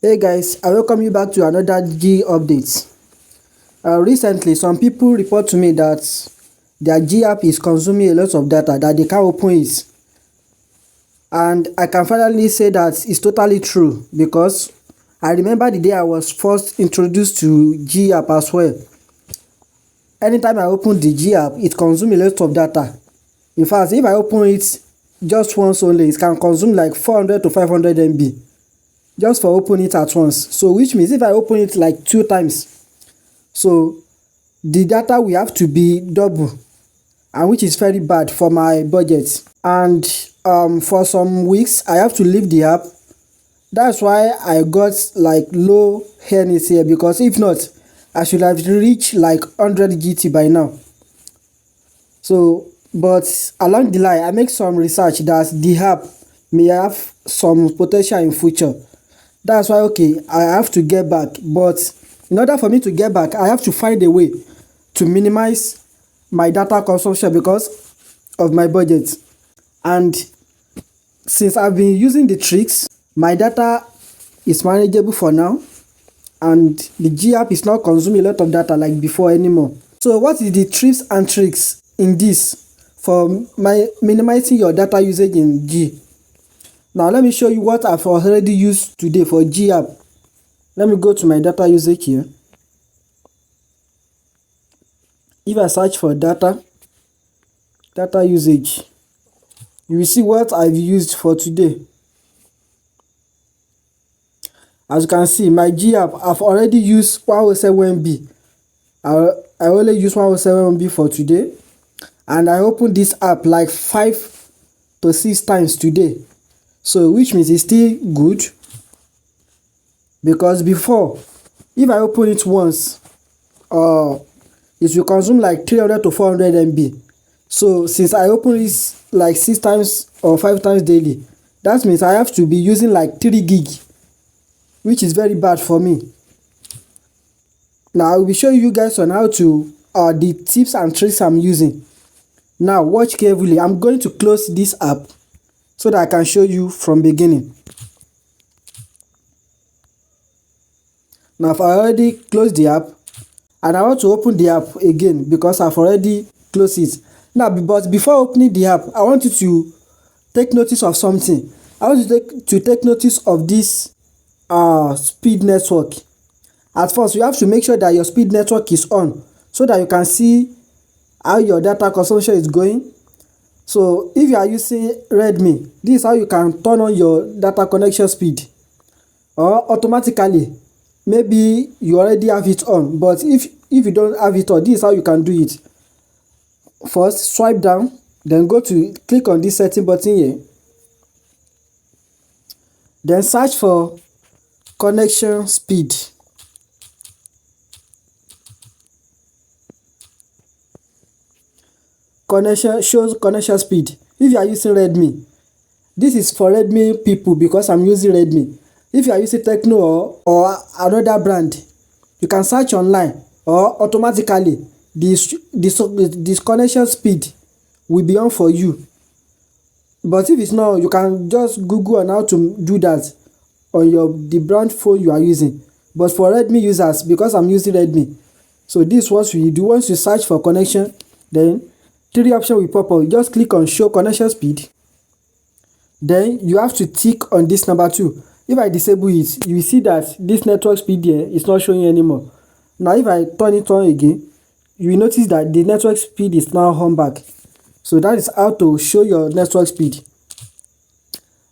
Hey guys, I welcome you back to another G update. Recently, some people report to me that their G app is consuming a lot of data that they can't open it. And I can finally say that it's totally true because I remember the day I was first introduced to G app as well. Anytime I open the G app, it consumes a lot of data. In fact, if I open it just once only, it can consume like 400 to 500 MB. Just for opening it at once. So which means if I open it like 2 times, so the data will have to be double, and which is very bad for my budget. And for some weeks I have to leave the app. That's why I got like low earnings here, because if not I should have reached like 100 GT by now. So but along the line I make some research that the app may have some potential in future. That's why okay, I have to get back, but in order for me to get back I have to find a way to minimize my data consumption because of my budget. And since I've been using the tricks, my data is manageable for now, and the G app is not consuming a lot of data like before anymore. So what is the tips and tricks in this for minimizing your data usage in G? Now let me show you what I've already used today for G app. Let me go to my data usage here. If I search for data usage, you will see what I've used for today. As you can see, my G app, I've already used 107 MB. I only use 107 MB for today, and I opened this app like 5 to 6 times today. So which means it's still good, because before, if I open it once, it will consume like 300 to 400 MB. So since I open this like 6 times or 5 times daily, that means I have to be using like 3 gig, which is very bad for me. Now I will be showing you guys on how to the tips and tricks I'm using. Now watch carefully. I'm going to close this app so that I can show you from beginning. Now I've already closed the app, and I want to open the app again because I've already closed it. Now, but before opening the app, I want you to take notice of something. I want you to take notice of this speed network. At first, you have to make sure that your speed network is on so that you can see how your data consumption is going. So if you are using Redmi, this is how you can turn on your data connection speed, or automatically. Maybe you already have it on, but if you don't have it on, this is how you can do it. First, swipe down, then click on this setting button here, then search for connection speed. Shows connection speed. If you are using Redmi, this is for Redmi people because I'm using Redmi. If you are using Tecno or another brand, you can search online, or automatically this connection speed will be on for you. But if it's not, you can just Google on how to do that on the brand phone you are using. But for Redmi users, because I'm using Redmi, so this is what you do. Once you search for connection, then 3 options will pop up. You just click on show connection speed. Then you have to tick on this number 2. If I disable it, you will see that this network speed here is not showing anymore. Now if I turn it on again, you will notice that the network speed is now on back. So that is how to show your network speed.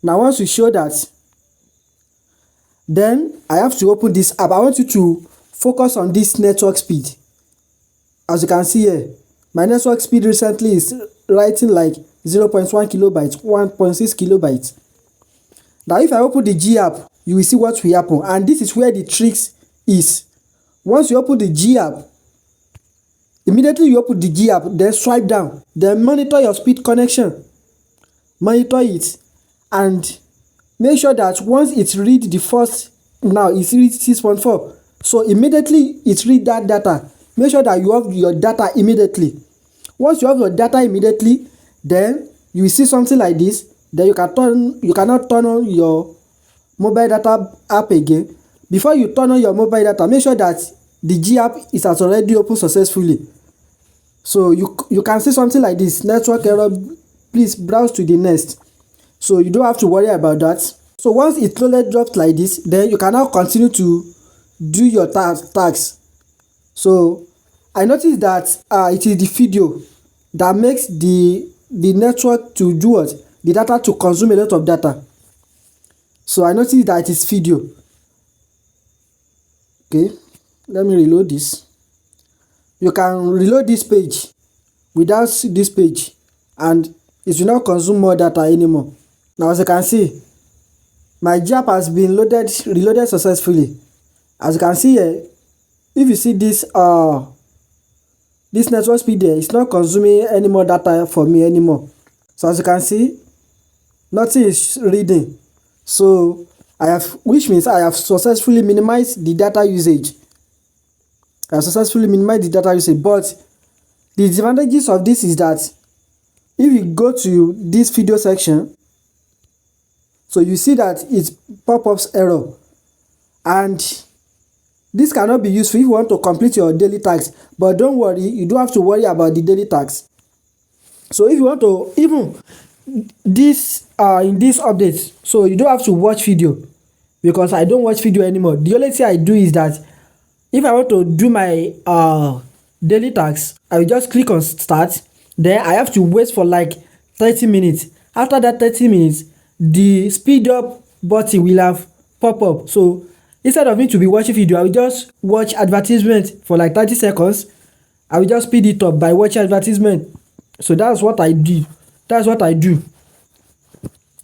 Now once you show that, then I have to open this app. I want you to focus on this network speed. As you can see here, my network speed recently is writing like 0.1 kilobytes, 1.6 kilobytes. Now if I open the G app, you will see what will happen, and this is where the tricks is. Once you open the G app, immediately you open the G app, then swipe down, then monitor your speed connection. Monitor it, and make sure that once it read the first, now it's read 6.4. So immediately it read that data. Make sure that you have your data immediately. Once you have your data immediately, then you will see something like this. Then you cannot turn on your mobile data app again. before you turn on your mobile data, make sure that the G app is has already opened successfully. So you can see something like this: network error, please browse to the next. So you don't have to worry about that. So once it slowly drops like this, then you can now continue to do your tasks. So I noticed that it is the video that makes the network to do what? The data to consume a lot of data. So I noticed that it is video. Okay, let me reload this. You can reload this page without this page, and it will not consume more data anymore. Now, as you can see, my G app has been reloaded successfully. As you can see here, if you see this network speed there, it's not consuming any more data for me anymore. So as you can see, nothing is reading. So which means I have successfully minimized the data usage. But the disadvantages of this is that if you go to this video section, so you see that it pop-ups error, and this cannot be useful if you want to complete your daily tasks. But don't worry, you don't have to worry about the daily tasks. So if you want to, even this in this update, so you don't have to watch video, because I don't watch video anymore. The only thing I do is that if I want to do my daily tasks, I will just click on start. Then I have to wait for like 30 minutes. After that 30 minutes, the speed up button will have pop up. So instead of me to be watching video, I will just watch advertisement for like 30 seconds. I will just speed it up by watching advertisement. So that's what I do.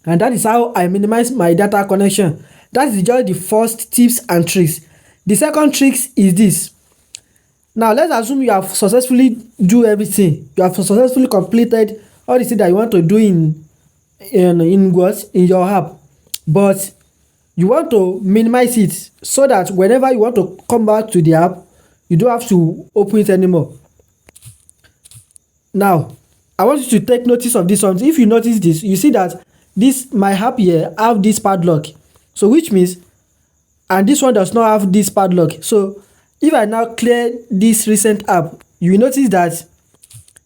And that is how I minimize my data connection. That is just the first tips and tricks. The second trick is this. Now let's assume you have successfully do everything. You have successfully completed all the things that you want to do in your app, but you want to minimize it so that whenever you want to come back to the app, you don't have to open it anymore. Now I want you to take notice of this one. If you notice this, you see that my app here have this padlock. So which means, and this one does not have this padlock. So if I now clear this recent app, you will notice that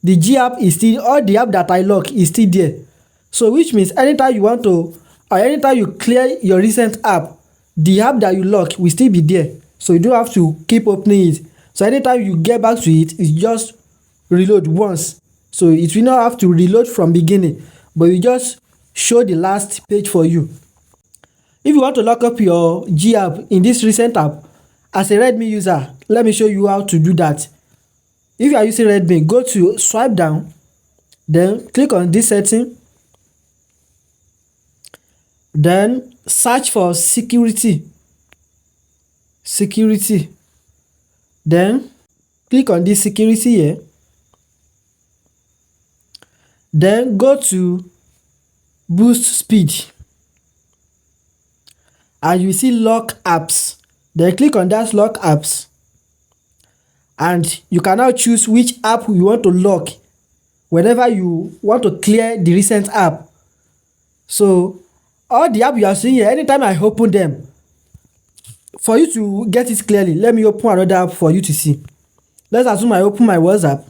the G app is still, all the app that I lock is still there. So which means anytime you want to, or anytime you clear your recent app, the app that you lock will still be there. So you don't have to keep opening it. So anytime you get back to it, it's just reload once. So it will not have to reload from beginning, but you just show the last page for you. If you want to lock up your G app in this recent app, as a Redmi user, let me show you how to do that. If you are using Redmi, go to swipe down, then click on this setting, then search for security, then click on this security here, then go to boost speed, and you see lock apps. Then click on that lock apps, and you can now choose which app you want to lock whenever you want to clear the recent app. So all the app you are seeing here, anytime I open them, for you to get it clearly, let me open another app for you to see. Let's assume I open my WhatsApp.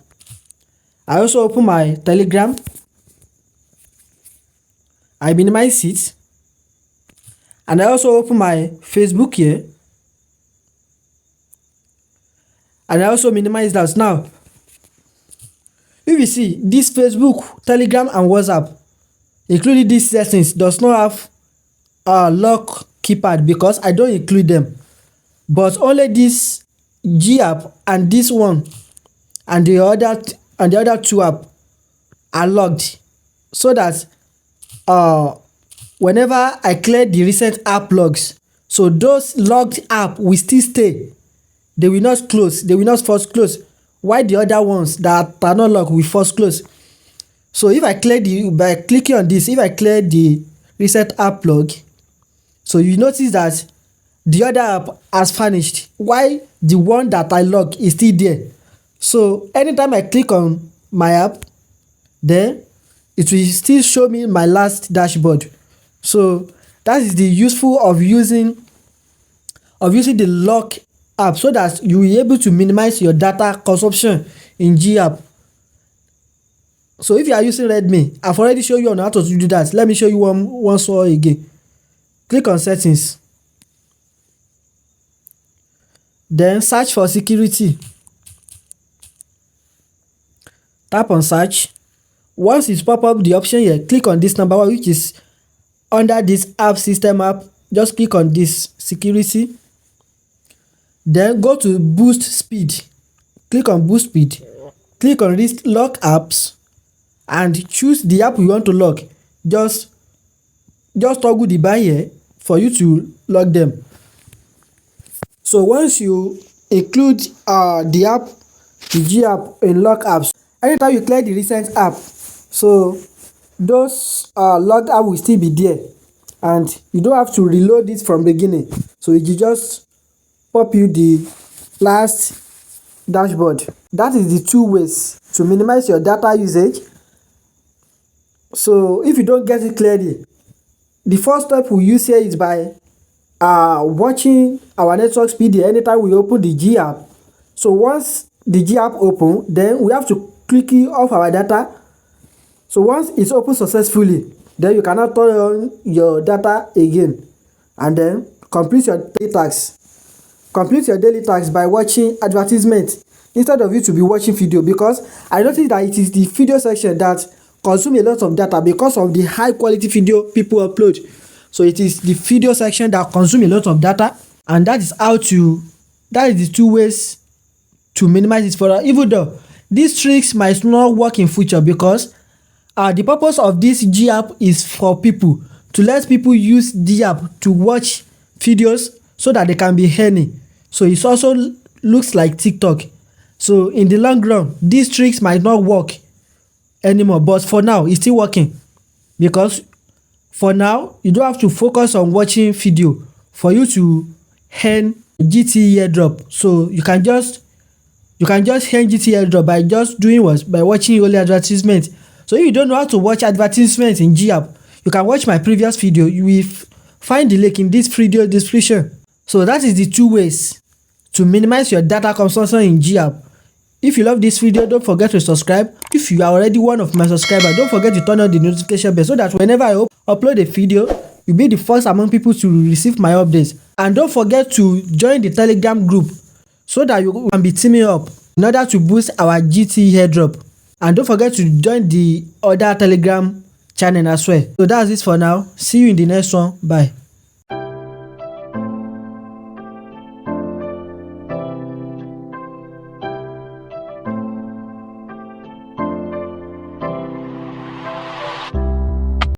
I also open my Telegram. I minimize it, and I also open my Facebook here, and I also minimize that. Now if you see this Facebook, Telegram and WhatsApp, including these settings, does not have a lock keypad because I don't include them, but only this G app and this one and the other two app are locked, so that whenever I clear the recent app logs, so those logged app will still stay. They will not close, they will not force close, while the other ones that are not locked will force close. So if I clear by clicking on this, if I clear the recent app log, so you notice that the other app has vanished while the one that I log is still there. So anytime I click on my app, then it will still show me my last dashboard. So that is the useful of using of using the lock app so that you will be able to minimize your data consumption in G app. So if you are using Redmi, I've already shown you on how to do that. Let me show you once more again. Click on settings. Then search for security. Tap on search. Once it pop up the option here, click on this number one, which is under this app system app. Just click on this security. Then go to boost speed. Click on boost speed. Click on this lock apps and choose the app you want to lock. Just toggle the bar here for you to lock them. So once you include the app, the G app in lock apps, anytime you clear the recent app, so those locked app will still be there, and you don't have to reload it from beginning. So you just pop you the last dashboard. That is the two ways to minimize your data usage. So if you don't get it clearly, the first step we use here is by watching our network speed anytime we open the G app. So once the G app open, then we have to click off our data. So once it's open successfully, then you cannot turn on your data again, and then complete your daily tasks. Complete your daily tasks by watching advertisement instead of you to be watching video, because I noticed that it is the video section that consume a lot of data because of the high quality video people upload. So it is the video section that consume a lot of data, and that is the two ways to minimize it further. Even though these tricks might not work in future, because the purpose of this G app is for people to let people use the app to watch videos so that they can be earning. So it also looks like TikTok. So in the long run, these tricks might not work anymore, but for now it's still working, because for now you don't have to focus on watching video for you to earn GT airdrop. So you can just earn GT airdrop by just doing what? By watching only advertisement. So if you don't know how to watch advertisements in G app, you can watch my previous video. You will find the link in this video description. So that is the two ways to minimize your data consumption in G app. If you love this video, don't forget to subscribe. If you are already one of my subscribers, don't forget to turn on the notification bell so that whenever I upload a video, you'll be the first among people to receive my updates. And don't forget to join the Telegram group so that you can be teaming up in order to boost our GT airdrop. And don't forget to join the other Telegram channel as well. So that's it for now. See you in the next one. Bye.